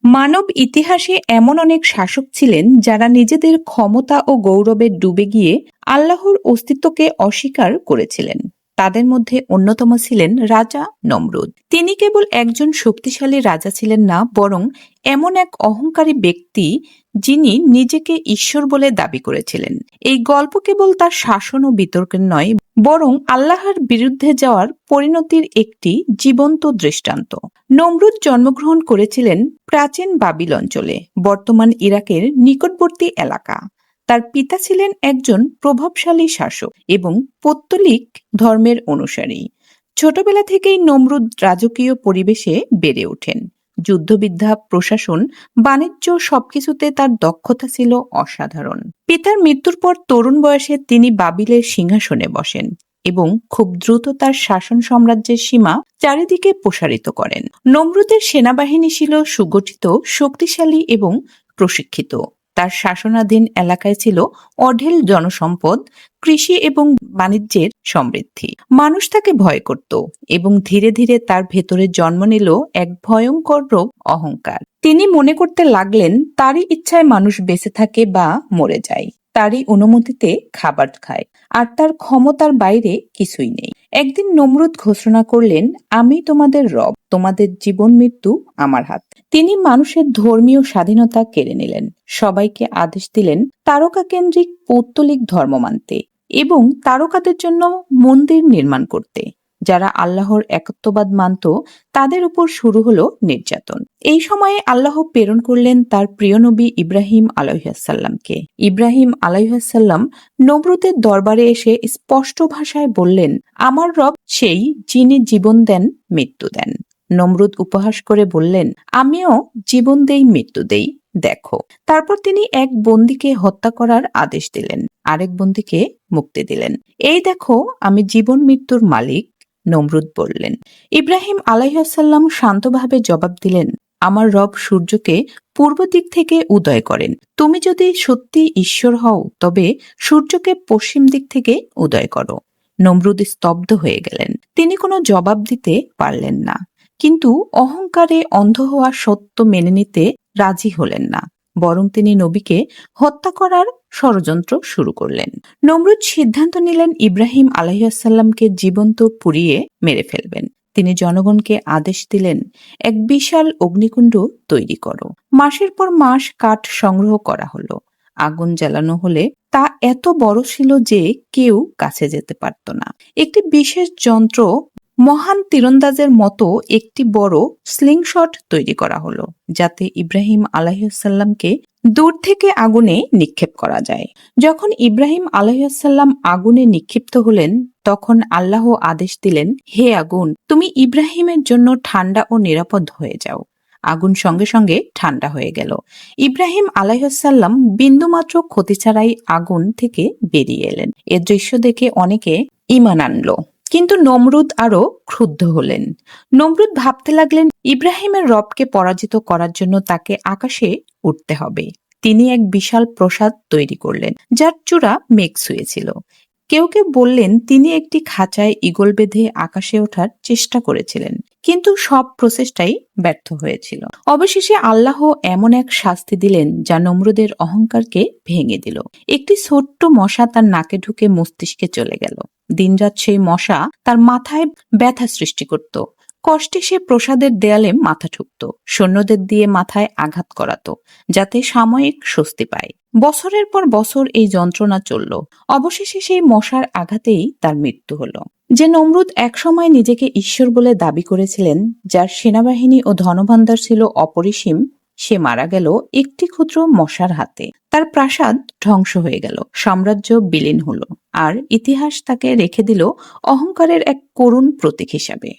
মানব ইতিহাসে এমন অনেক শাসক ছিলেন যারা নিজেদের ক্ষমতা ও গৌরবে ডুবে গিয়ে আল্লাহর অস্তিত্বকে অস্বীকার করেছিলেন। তাদের মধ্যে অন্যতম ছিলেন রাজা নমরুদ। তিনি কেবল একজন শক্তিশালী রাজা ছিলেন না, বরং এমন এক অহংকারী ব্যক্তি যিনি নিজেকে ঈশ্বর বলে দাবি করেছিলেন। এই গল্প কেবল তার শাসন ও বিতর্কের নয়, বরং আল্লাহর বিরুদ্ধে যাওয়ার পরিণতির একটি জীবন্ত দৃষ্টান্ত। নমরুদ জন্মগ্রহণ করেছিলেন প্রাচীন বাবিল অঞ্চলে, বর্তমান ইরাকের নিকটবর্তী এলাকা। তার পিতা ছিলেন একজন প্রভাবশালী শাসক এবং পৌত্তলিক ধর্মের অনুসারী। ছোটবেলা থেকেই নমরুদ রাজকীয় পরিবেশে বেড়ে ওঠেন। যুদ্ধবিদ্যা, প্রশাসন, বাণিজ্য সবকিছুতে তার দক্ষতা ছিল অসাধারণ। পিতার মৃত্যুর পর তরুণ বয়সে তিনি বাবিলের সিংহাসনে বসেন এবং খুব দ্রুত তার শাসন সাম্রাজ্যের সীমা চারিদিকে প্রসারিত করেন। নমরুদের সেনাবাহিনী ছিল সুগঠিত, শক্তিশালী এবং প্রশিক্ষিত। তার শাসনাধীন এলাকায় ছিল অঢেল জনসম্পদ, কৃষি এবং বাণিজ্যের সমৃদ্ধি। মানুষ তাকে ভয় করত এবং ধীরে ধীরে তার ভেতরে জন্ম নিল এক ভয়ঙ্কর রোগ, অহংকার। তিনি মনে করতে লাগলেন তারই ইচ্ছায় মানুষ বেঁচে থাকে বা মরে যায়, তারই অনুমতিতে খাবার খায়, আর তার ক্ষমতার বাইরে কিছুই নেই। একদিন নমরুদ ঘোষণা করলেন, আমি তোমাদের রব, তোমাদের জীবন মৃত্যু আমার হাত। তিনি মানুষের ধর্মীয় স্বাধীনতা কেড়ে নিলেন, সবাইকে আদেশ দিলেন তারকা কেন্দ্রিক পৌত্তলিক ধর্ম মানতে এবং তারকাদের জন্য মন্দির নির্মাণ করতে। যারা আল্লাহর একত্ববাদ মানত তাদের উপর শুরু হলো নির্যাতন। এই সময়ে আল্লাহ প্রেরণ করলেন তার প্রিয় নবী ইব্রাহিম আলাইহিসসালামকে। ইব্রাহিম আলাইহিসসালাম নমরুদের দরবারে এসে স্পষ্ট ভাষায় বললেন, আমার রব সেই যিনি জীবন দেন, মৃত্যু দেন। নমরুদ উপহাস করে বললেন, আমিও জীবন দেই, মৃত্যু দেই, দেখো। তারপর তিনি এক বন্দীকে হত্যা করার আদেশ দিলেন, আরেক বন্দীকে মুক্তি দিলেন। এই দেখো, আমি জীবন মৃত্যুর মালিক, নমরুদ বললেন। ইব্রাহিম আলাইহিসসালাম শান্তভাবে জবাব দিলেন, আমার রব সূর্যকে পূর্ব দিক থেকে উদয় করেন। তুমি যদি সত্যি ঈশ্বর হও তবে সূর্যকে পশ্চিম দিক থেকে উদয় করো। নমরুদ স্তব্ধ হয়ে গেলেন। তিনি কোনো জবাব দিতে পারলেন না, কিন্তু অহংকারে অন্ধ হওয়া সত্য মেনে নিতে রাজি হলেন না, বরং তিনি নবীকে হত্যা করার ষড়যন্ত্র শুরু করলেন। নমরুদ সিদ্ধান্ত নিলেন ইব্রাহিম আলাইহিসসালামকে জীবন্ত পুড়িয়ে মেরে ফেলবেন। তিনি জনগণকে আদেশ দিলেন, এক বিশাল অগ্নিকুণ্ড তৈরি করো। মাসের পর মাস কাঠ সংগ্রহ করা হলো। আগুন জ্বালানো হলে তা এত বড় ছিল যে কেউ কাছে যেতে পারত না। একটি বিশেষ যন্ত্র, মহান তীরন্দাজের মতো একটি বড় স্লিংশট তৈরি করা হলো, যাতে ইব্রাহিম আলাইহিসসালামকে দূর থেকে আগুনে নিক্ষেপ করা যায়। যখন ইব্রাহিম আলাইহিসসালাম আগুনে নিক্ষিপ্ত হলেন, তখন আল্লাহ আদেশ দিলেন, হে আগুন, তুমি ইব্রাহিমের জন্য ঠান্ডা ও নিরাপদ হয়ে যাও। আগুন সঙ্গে সঙ্গে ঠান্ডা হয়ে গেল। ইব্রাহিম আলাইহিসসালাম বিন্দুমাত্র ক্ষতি ছাড়াই আগুন থেকে বেরিয়ে এলেন। এ দৃশ্য দেখে অনেকে ঈমান আনলো, কিন্তু নমরুদ আরো ক্রুদ্ধ হলেন। নমরুদ ভাবতে লাগলেন, ইব্রাহিমের রবকে পরাজিত করার জন্য তাকে আকাশে উঠতে হবে। তিনি এক বিশাল প্রাসাদ তৈরি করলেন, যার চূড়া মেঘ ছুঁয়েছিল। কেউ কেউ বললেন তিনি একটি খাঁচায় ঈগল বেঁধে আকাশে ওঠার চেষ্টা করেছিলেন, কিন্তু সব প্রচেষ্টাই ব্যর্থ হয়েছিল। অবশেষে আল্লাহ এমন এক শাস্তি দিলেন যা নমরুদের অহংকারকে ভেঙে দিল। একটি ছোট্ট মশা তার নাকে ঢুকে মস্তিষ্কে চলে গেল। দিনরাত সেই মশা তার মাথায় ব্যথা সৃষ্টি করত। কষ্টে সে প্রসাদের দেয়ালে মাথা ঠুকত, সৈন্যদের দিয়ে মাথায় আঘাত করাতো, যাতে সাময়িক স্বস্তি পায়। বছরের পর বছর এই যন্ত্রণা চলল। অবশেষে সেই মশার আঘাতেই তার মৃত্যু হলো। যে নমরুদ একসময় নিজেকে ঈশ্বর বলে দাবি করেছিলেন, যার সেনাবাহিনী ও ধনভাণ্ডার ছিল অপরিসীম, সে মারা গেল একটি ক্ষুদ্র মশার হাতে। তার প্রাসাদ ধ্বংস হয়ে গেল, সাম্রাজ্য বিলীন হলো, আর ইতিহাস তাকে রেখে দিল অহংকারের এক করুণ প্রতীক হিসাবে।